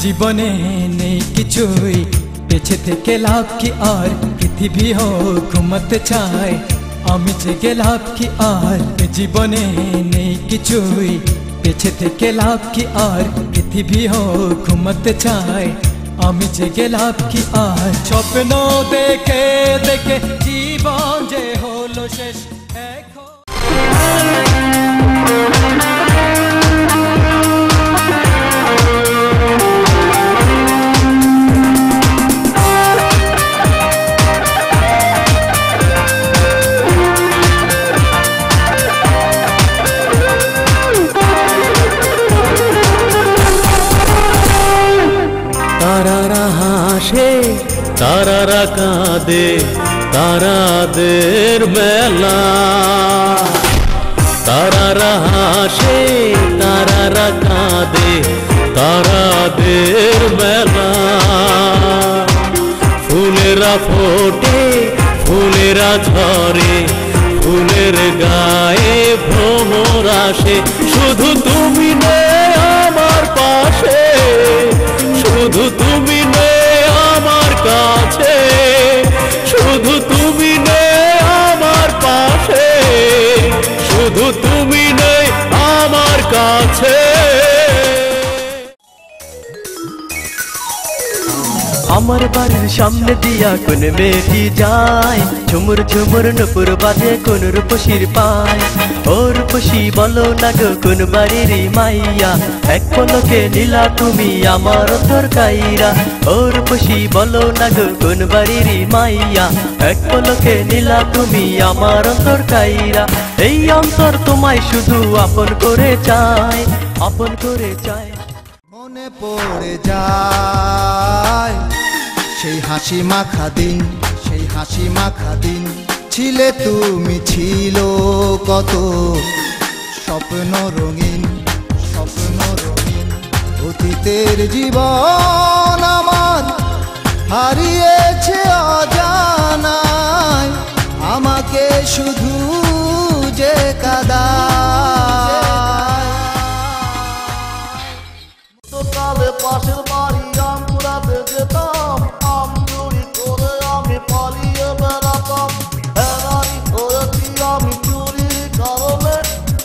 জীবনে নেই কিছুই, বেঁচে থেকে লাভ কি আর, পৃথিবী হোক ঘুমাতে চায়, আমি জেগে লাভ কি আর। জীবনে নেই কিছুই, বেঁচে থেকে লাভ কি আর, পৃথিবী হোক ঘুমাতে চায়, আমি জেগে লাভ কি আর। স্বপ্ন দেখে দেখে জীবন যে হলো শেষ এখন। তারারা হাসে তারারা কাঁদে, তারাদের মেলা। তারারা হাসে তারারা কাঁদে, তারাদের মেলা। ফুলেরা ফোটে ফুলেরা ঝরে, ফুলের গায়ে ভ্রমর আসে, শুধু তুমি নেই আমার পাশে, শুধু তুমি নেই আমার কাছে, শুধু তুমি নেই আমার পাশে, শুধু তুমি নেই আমার কাছে। আমার বাড়ির সামনে দিয়া কোন মেয়েটি যায়, ঝুমুর ঝুমুর নুপুর বাজে কোন রূপসীর পায়। ও রূপসী বলো না গো কোন বাড়ির মাইয়া, এক পলকে নীলা তুমি আমার অন্তর কাইরা। ও রূপসী বলো না গো কোন বাড়ির মাইয়া, এক পলকে নীলা তুমি আমার অন্তর কাইরা। এই অন্তর তোমায় শুধু আপন করে চায়, আপন করে চায়। মনে পড়ে যায় সেই হাসি মাখা দিন, সেই হাসি মাখা দিন। ছিলে তুমি, ছিল কত স্বপ্ন রঙিন, স্বপ্ন রঙিন। অতীতের জীবন আমার হারিয়েছে অজানায়, আমাকে শুধু যে কাঁদায়। কালে পাশের বাড়ি আম কুড়াতে যেতাম, আম চুরি করে আমি পালিয়ে বেড়াতাম। হেরানি হয়েছি আমি চুরির কারণে,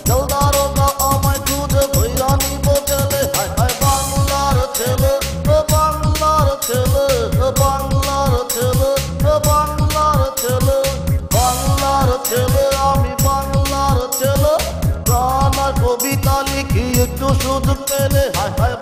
জলদারোগা আমায় খুঁজে ধইরা নিব জেলে। হায় হায় বাংলার ছেলে, বাংলার ছেলে, বাংলার ছেলে, বাংলার ছেলে, বাংলার ছেলে, আমি বাংলার ছেলে। প্রাণ আর কবিতা লিখি একটু সুযোগ পেলে। হায় হায়